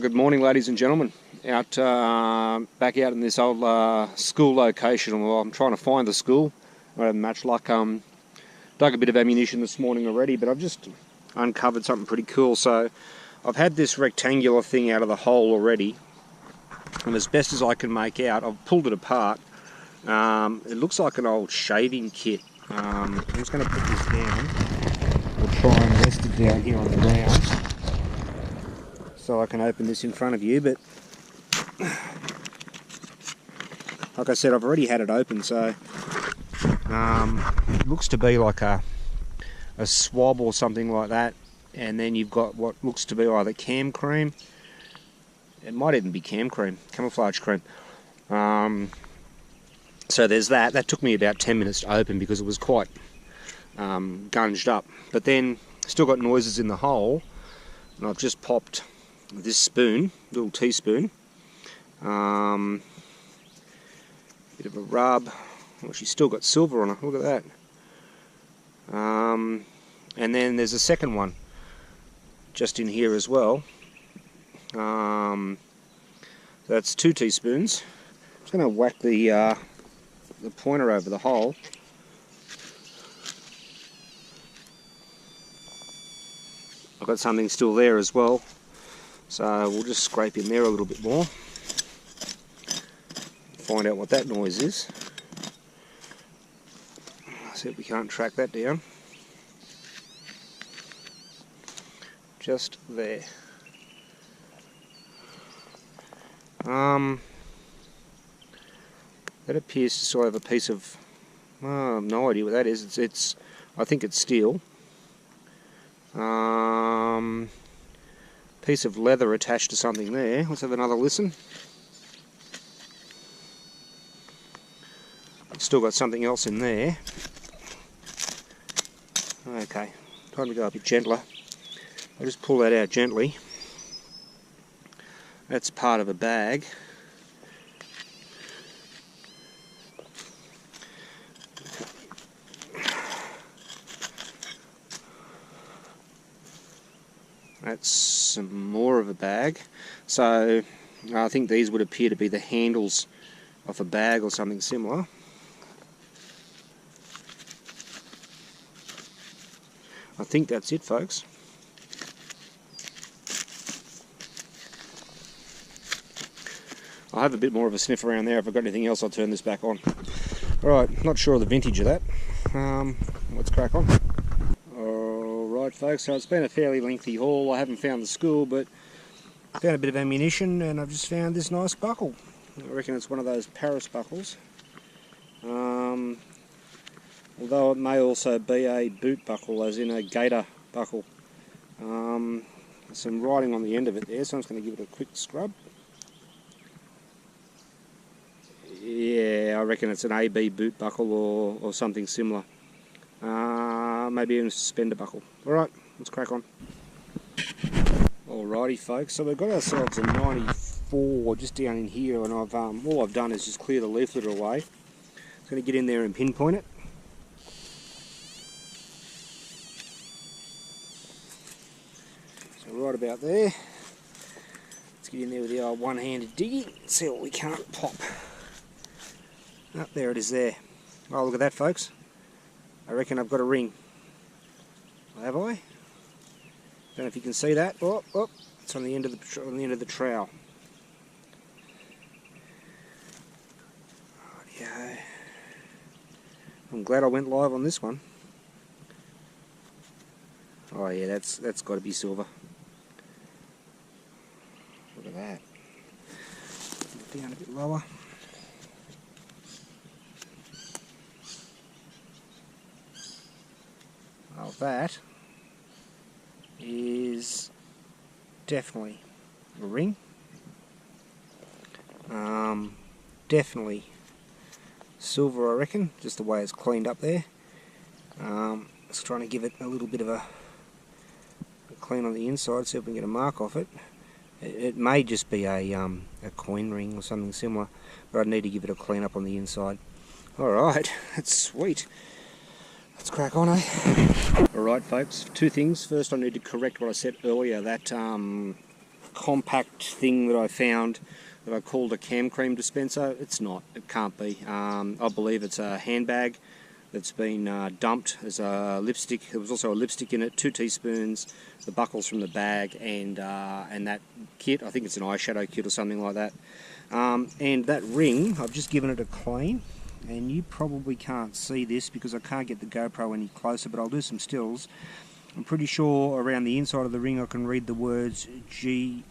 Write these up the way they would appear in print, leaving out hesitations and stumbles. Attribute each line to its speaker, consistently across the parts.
Speaker 1: Good morning, ladies and gentlemen. Back out in this old school location. Well, I'm trying to find the school. I haven't much luck. Dug a bit of ammunition this morning already, but I've just uncovered something pretty cool. So I've had this rectangular thing out of the hole already, and as best as I can make out, I've pulled it apart. It looks like an old shaving kit. I'm just going to put this down. We'll try and rest it down here on the ground, so I can open this in front of you. But like I said, I've already had it open, so it looks to be like a swab or something like that, and then you've got what looks to be either cam cream. It might even be cam cream, camouflage cream. So there's that. That took me about 10 minutes to open because it was quite gunged up. But then still got noises in the hole, and I've just popped this spoon, little teaspoon, bit of a rub. Well, she's still got silver on her, look at that. And then there's a second one just in here as well. That's 2 teaspoons. I'm just going to whack the pointer over the hole. I've got something still there as well, so we'll just scrape in there a little bit more, find out what that noise is. See if we can't track that down. Just there. That appears to still have a piece of, no idea what that is. It's I think it's steel. Piece of leather attached to something there. Let's have another listen. I've still got something else in there. Okay, time to go a bit gentler. I'll just pull that out gently. That's part of a bag. That's some more of a bag. So I think these would appear to be the handles of a bag or something similar. I think that's it, folks. I'll have a bit more of a sniff around there. If I've got anything else, I'll turn this back on. Alright, not sure of the vintage of that. Let's crack on. Alright folks, so it's been a fairly lengthy haul. I haven't found the school, but I found a bit of ammunition, and I've just found this nice buckle. I reckon it's one of those Paris buckles. Although it may also be a boot buckle, as in a gator buckle. There's some writing on the end of it there, so I'm just going to give it a quick scrub. Yeah, I reckon it's an AB boot buckle or something similar. Maybe even a suspender buckle. Alright, let's crack on. Alrighty folks, so we've got ourselves a 94 just down in here, and all I've done is just clear the leaflet away. I'm going to get in there and pinpoint it. So right about there. Let's get in there with the old one-handed diggy and see what we can't pop. Oh, there it is there. Oh, look at that, folks. I reckon I've got a ring. Have I? Don't know if you can see that. Oh, it's on the end of the trowel. Rightio. I'm glad I went live on this one. Oh yeah, that's got to be silver. Look at that. Down a bit lower. Well, that is definitely a ring. Definitely silver, I reckon, just the way it's cleaned up there. Just trying to give it a little bit of a clean on the inside, see if we can get a mark off it. It may just be a coin ring or something similar, but I'd need to give it a clean up on the inside. Alright, that's sweet. Let's crack on, eh? Alright folks, 2 things. First, I need to correct what I said earlier, that compact thing that I found that I called a cam cream dispenser. It's not. It can't be. I believe it's a handbag that's been dumped as a lipstick. There was also a lipstick in it, 2 teaspoons, the buckles from the bag, and that kit. I think it's an eyeshadow kit or something like that. And that ring, I've just given it a clean, and you probably can't see this because I can't get the GoPro any closer, but I'll do some stills. I'm pretty sure around the inside of the ring I can read the words G-E-O-R-G,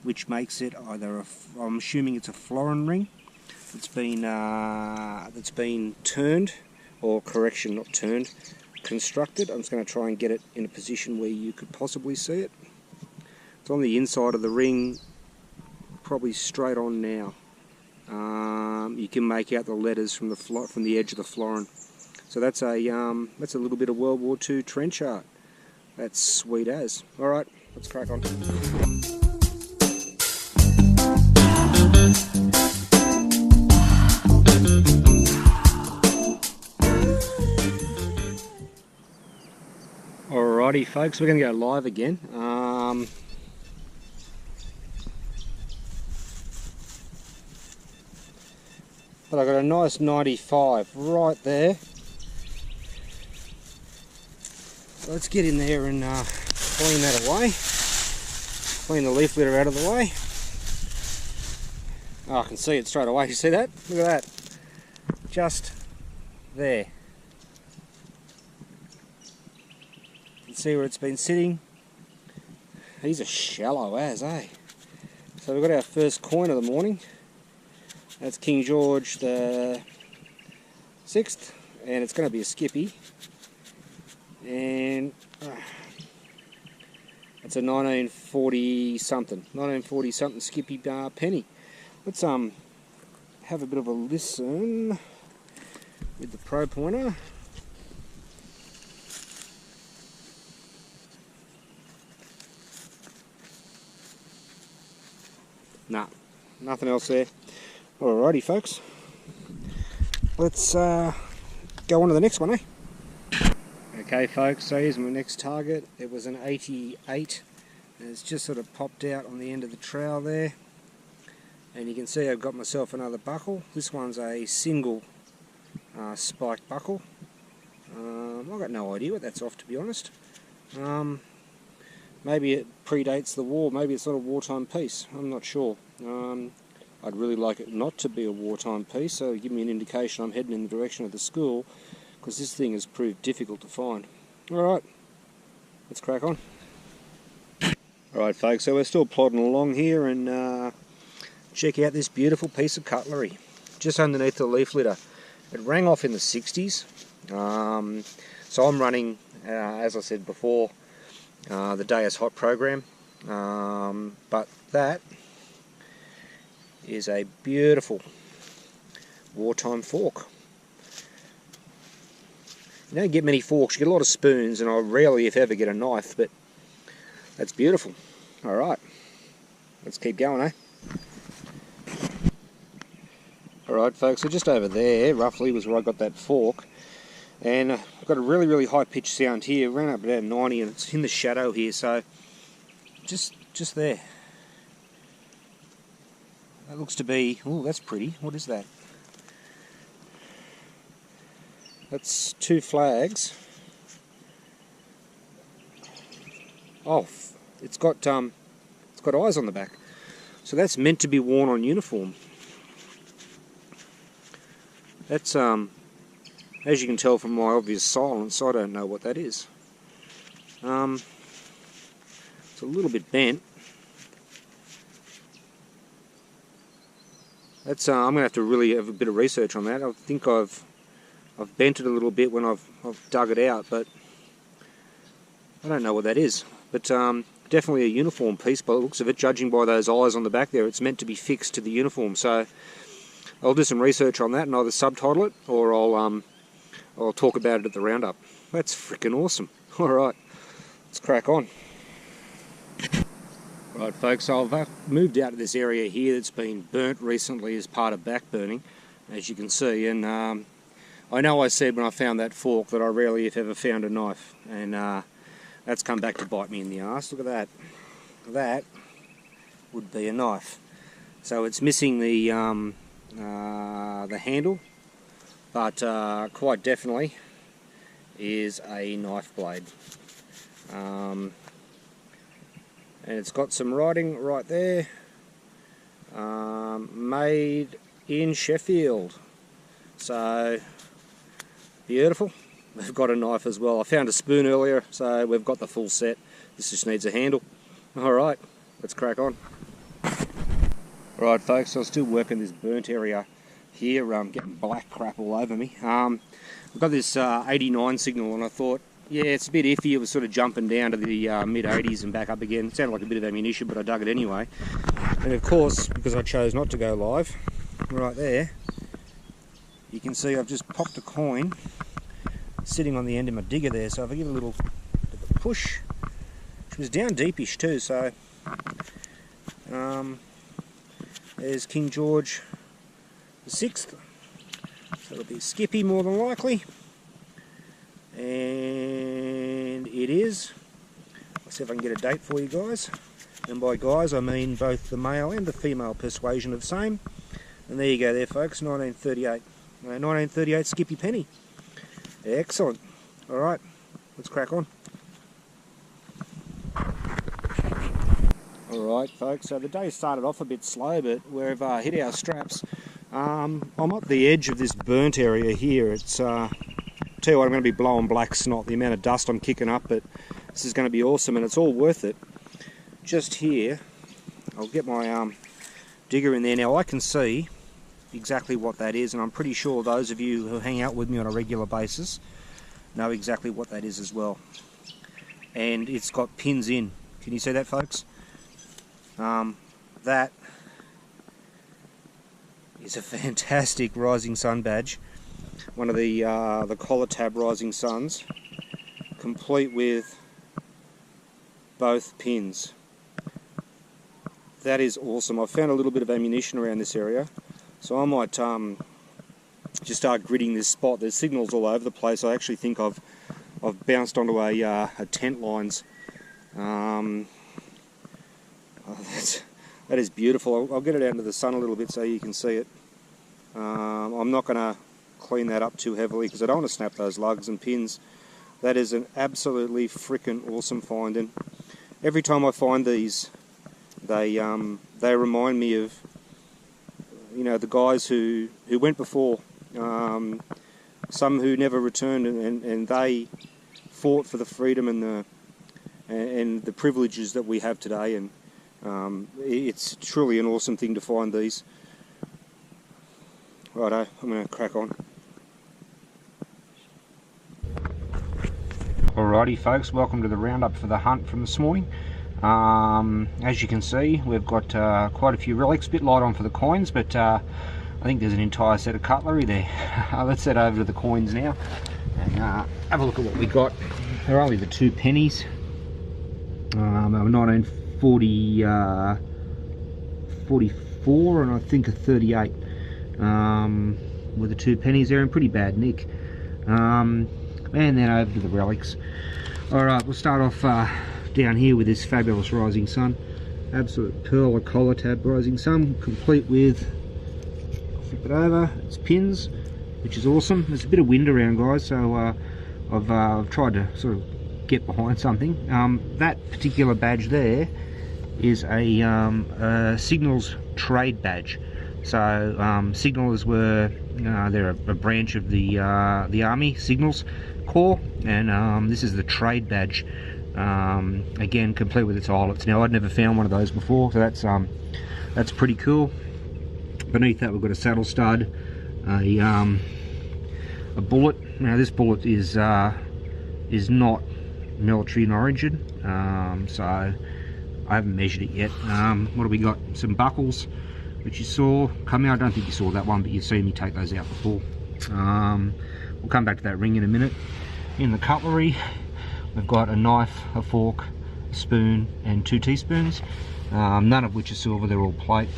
Speaker 1: which makes it either I'm assuming it's a florin ring that's been turned, or correction, not turned, constructed. I'm just going to try and get it in a position where you could possibly see it. It's on the inside of the ring, probably straight on now. You can make out the letters from the edge of the florin. So that's a little bit of World War II trench art. That's sweet as. All right, let's crack on. Alrighty, folks, we're going to go live again. But I've got a nice 95 right there. So let's get in there and clean that away. Clean the leaf litter out of the way. Oh, I can see it straight away. You see that? Look at that. Just there. You can see where it's been sitting. These are shallow as, eh? So we've got our first coin of the morning. That's King George the 6th, and it's going to be a skippy. And it's a 1940 something skippy penny. Let's have a bit of a listen with the pro pointer. Nah, nothing else there. Alrighty, folks. Let's go on to the next one, eh? Okay, folks, so here's my next target. It was an 88, and it's just sort of popped out on the end of the trowel there. And you can see I've got myself another buckle. This one's a single spiked buckle. I've got no idea what that's off, to be honest. Maybe it predates the war. Maybe it's not a wartime piece. I'm not sure. I'd really like it not to be a wartime piece, so give me an indication I'm heading in the direction of the school, because this thing has proved difficult to find. Alright, let's crack on. Alright, folks, so we're still plodding along here, and check out this beautiful piece of cutlery just underneath the leaf litter. It rang off in the 60s, so I'm running, as I said before, the Deus Hot program, but that is a beautiful wartime fork. You don't get many forks, you get a lot of spoons, and I rarely if ever get a knife, but that's beautiful. Alright, let's keep going, eh? Alright, folks, so just over there roughly was where I got that fork, and I've got a really high pitched sound here. Ran up about 90, and it's in the shadow here, so just there. That looks to be, oh, that's pretty. What is that? That's 2 flags. Oh, it's got eyes on the back. So that's meant to be worn on uniform. That's as you can tell from my obvious silence, I don't know what that is. It's a little bit bent. That's I'm gonna have to really have a bit of research on that. I think I've bent it a little bit when I've dug it out, but I don't know what that is. But definitely a uniform piece by the looks of it, judging by those eyes on the back there. It's meant to be fixed to the uniform, so I'll do some research on that and either subtitle it or I'll talk about it at the roundup. That's freaking awesome. Alright, let's crack on. Right, folks, so I've moved out of this area here that's been burnt recently as part of backburning, as you can see, and I know I said when I found that fork that I rarely if ever found a knife, and that's come back to bite me in the arse. Look at that. that would be a knife. So it's missing the handle, but quite definitely is a knife blade. And it's got some writing right there, made in Sheffield. So beautiful. We've got a knife as well. I found a spoon earlier, so we've got the full set. This just needs a handle. Alright, let's crack on. Alright folks, so I'm still working this burnt area here, getting black crap all over me. I've got this 89 signal, and I thought, yeah, it's a bit iffy. It was sort of jumping down to the mid-80s and back up again. It sounded like a bit of ammunition, but I dug it anyway. And of course, because I chose not to go live, right there, you can see I've just popped a coin sitting on the end of my digger there. So if I give it a little bit of a push, it was down deepish too, so there's King George VI. So it'll be Skippy more than likely. And it is. Let's see if I can get a date for you guys. And by guys I mean both the male and the female persuasion of same. And there you go there folks, 1938. 1938 Skippy Penny. Excellent. Alright, let's crack on. Alright folks, so the day started off a bit slow, but we've hit our straps. I'm at the edge of this burnt area here. It's tell you what, I'm going to be blowing black snot, the amount of dust I'm kicking up, but this is going to be awesome and it's all worth it. Just here, I'll get my digger in there. Now I can see exactly what that is, and I'm pretty sure those of you who hang out with me on a regular basis know exactly what that is as well. And it's got pins in. Can you see that folks? That is a fantastic Rising Sun badge. One of the collar tab Rising Suns, complete with both pins. That is awesome. I've found a little bit of ammunition around this area, so I might just start gridding this spot. There's signals all over the place. I actually think I've bounced onto a tent lines. Oh, that is beautiful. I'll get it out into the sun a little bit so you can see it. I'm not going to clean that up too heavily because I don't want to snap those lugs and pins. That is an absolutely freaking awesome find, and every time I find these, they remind me of, you know, the guys who went before, some who never returned, and they fought for the freedom and the privileges that we have today, and it's truly an awesome thing to find these. Righto, I'm going to crack on. Alrighty folks, welcome to the roundup for the hunt from this morning. As you can see, we've got quite a few relics, a bit light on for the coins, but I think there's an entire set of cutlery there. Let's head over to the coins now and have a look at what we got. They're only the 2 pennies. 1944 and I think a 38 with the 2 pennies. They're in pretty bad nick. And then over to the relics. Alright, we'll start off down here with this fabulous Rising Sun. Absolute pearl of collar tab Rising Sun, complete with, flip it over, it's pins, which is awesome. There's a bit of wind around guys, so I've tried to sort of get behind something. That particular badge there is a signals trade badge. So signalers were they're a branch of the Army Signals Corps, and this is the trade badge. Again, complete with its eyelets. Now I'd never found one of those before, so that's pretty cool. Beneath that we've got a saddle stud, a bullet. Now this bullet is not military in origin, so I haven't measured it yet. What do we got? Some buckles, which you saw come out. I don't think you saw that one, but you've seen me take those out before. We'll come back to that ring in a minute. In the cutlery, we've got a knife, a fork, a spoon, and 2 teaspoons, none of which are silver, they're all plate.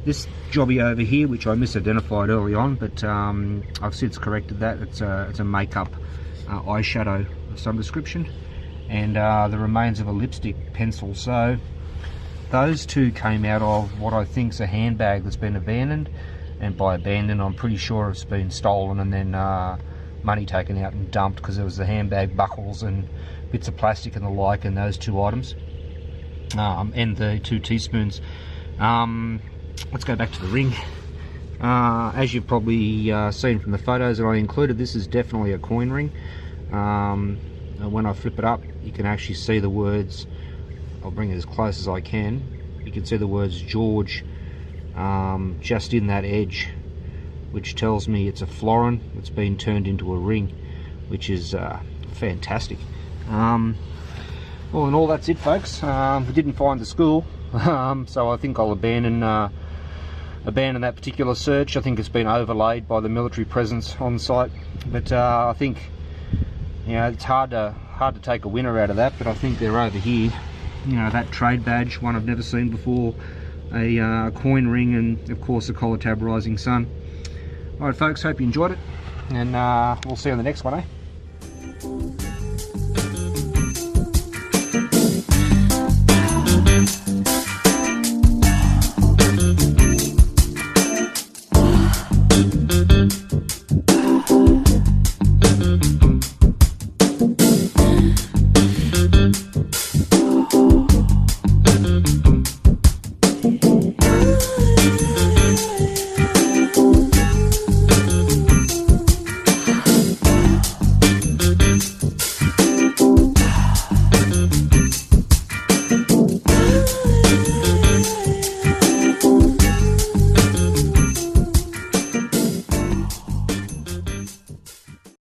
Speaker 1: This jobby over here, which I misidentified early on, but I've since corrected that. It's a makeup eyeshadow of some description. and the remains of a lipstick pencil. So those two came out of what I think's a handbag that's been abandoned, and by abandoned I'm pretty sure it's been stolen and then money taken out and dumped, because there was the handbag buckles and bits of plastic and the like in those two items, and the 2 teaspoons. Let's go back to the ring. As you've probably seen from the photos that I included, this is definitely a coin ring. When I flip it up, you can actually see the words. I'll bring it as close as I can. You can see the words George just in that edge, which tells me it's a florin that's been turned into a ring, which is fantastic. Well, and all, that's it, folks. We didn't find the school, so I think I'll abandon that particular search. I think it's been overlaid by the military presence on site, but I think, you know, it's hard to take a winner out of that. But I think they're over here. You know, that trade badge, one I've never seen before, a coin ring, and of course a collar tab rising sun. Alright folks, hope you enjoyed it, and we'll see you on the next one, eh?
Speaker 2: Ooh.